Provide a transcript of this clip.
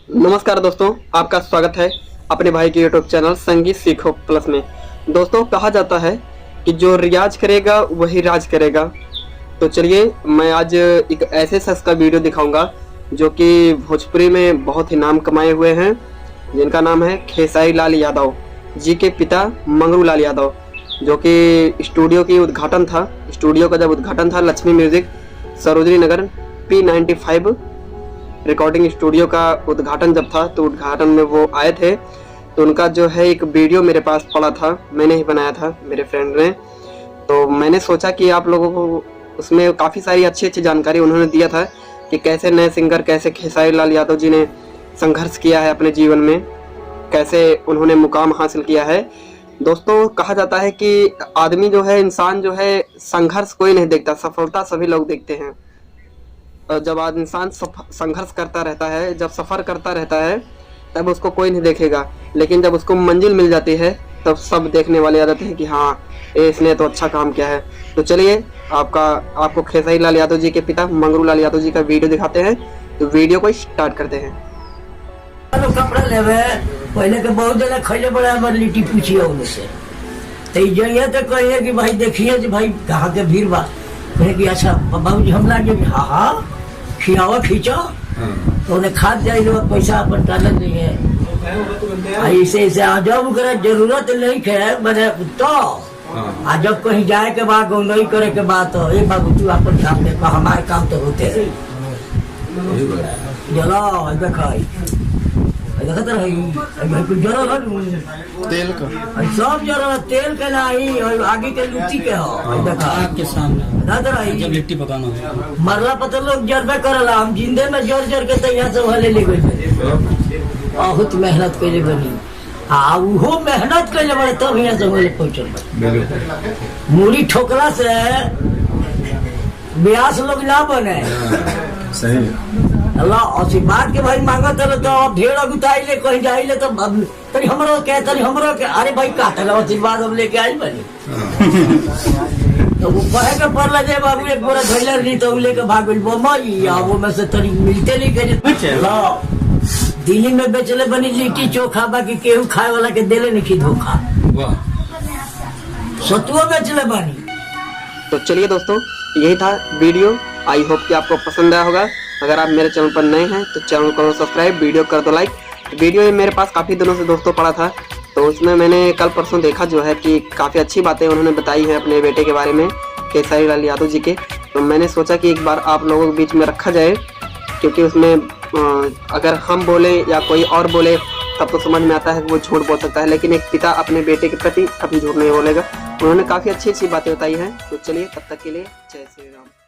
नमस्कार दोस्तों, आपका स्वागत है अपने भाई के यूट्यूब चैनल संगीत सीखो प्लस में। दोस्तों, कहा जाता है कि जो रियाज करेगा वही राज करेगा। तो चलिए, मैं आज एक ऐसे शख्स का वीडियो दिखाऊंगा जो कि भोजपुरी में बहुत ही नाम कमाए हुए हैं, जिनका नाम है खेसारी लाल यादव जी के पिता मंगरू लाल यादव, जो कि स्टूडियो का जब उद्घाटन था Lakshmi music Sarojini Nagar P95 recording studio का उद्घाटन जब था, तो उद्घाटन में वो आए थे। तो उनका जो है एक वीडियो मेरे पास पड़ा था, मैंने ही बनाया था, मेरे फ्रेंड ने। तो मैंने सोचा कि आप लोगों को उसमें काफ़ी सारी अच्छी जानकारी उन्होंने दिया था कि कैसे नए सिंगर, कैसे खेसारी लाल यादव जी ने संघर्ष किया है अपने जीवन में, कैसे उन्होंने मुकाम हासिल किया है। दोस्तों, कहा जाता है कि आदमी जो है, इंसान जो है, संघर्ष कोई नहीं देखता, सफलता सभी लोग देखते हैं। जब आज इंसान संघर्ष करता रहता है, जब सफ़र करता रहता है, तब उसको कोई नहीं देखेगा। लेकिन जब उसको मंजिल मिल जाती है, तब सब देखने वाले आ जाते हैं कि हाँ, इसने तो अच्छा काम किया है। तो चलिए, आपको खेसारी लाल यादव जी के पिता मंगरू लाल यादव जी का वीडियो दिखाते हैं। तो वीडियो को स्टार्ट करते हैं। कपड़ा लेवे पहले के बहुत जना खैले बड़ा हमारे लिट्टी पूछिए उनसे, तो ये तो कहिए कि भाई देखिए कि भाई कहाँ के भीड़ बा, कहे कि अच्छा बाबू जी हम लागे, हाँ खियावा खींचो, तो उन्हें खाद जाए लोग पैसा अपन डालत नहीं है। ऐसे जब जरूरत नहीं है मैंने तो जब कहीं जाए के बाद नहीं करे के बाद, तो ये बाबू तू अपन काम देखो, हमारे काम तो होते है। जलो देखो तेल का सब जरा तेल के नहीं और आगे के लिट्टी के हो आपके सामने जब लिट्टी पकाना हो मरला पता लोग जरबे करला, हम जिंदे में जर के तो यहाँ से वाले ले गए, बहुत मेहनत कैले बनी। वो मेहनत कैले बड़े तब यहाँ से वाले पहुँचल। मूड़ी ठोकला से ब्यास लोग ना बने। सही अल्लाह आशीर्वाद के भाई मांगत है, तो अब ढेर अगुताई ले कहीं जाइले तो तरी हमरो के अरे भाई काटल आशीर्वाद हम लेके आई बनी। तो वो कहे के पड़ला जे बाबू एक बोरा धैलर नहीं तो लेके भाग गई बोमई, आ वो में से तरी मिलते नहीं के दिल्ली में बेचले बनी लिट्टी चोखा, बाकी केहू खाए वाला के देले नहीं की धोखा, सतुआ बेचले बनी। तो चलिए दोस्तों, यही था वीडियो। आई होप कि आपको पसंद आया होगा। अगर आप मेरे चैनल पर नए हैं तो चैनल को सब्सक्राइब, वीडियो कर दो लाइक। वीडियो ये मेरे पास काफ़ी दिनों से दोस्तों पड़ा था, तो उसमें मैंने कल परसों देखा जो है कि काफ़ी अच्छी बातें उन्होंने बताई हैं अपने बेटे के बारे में, खेसारी लाल यादव जी के। तो मैंने सोचा कि एक बार आप लोगों के बीच में रखा जाए, क्योंकि उसमें अगर हम बोले या कोई और बोले तब तो समझ में आता है कि वो झूठ बोल सकता है, लेकिन एक पिता अपने बेटे के प्रति कभी झूठ नहीं बोलेगा। उन्होंने काफ़ी अच्छी बातें बताई हैं। तो चलिए, तब तक के लिए जय श्री राम।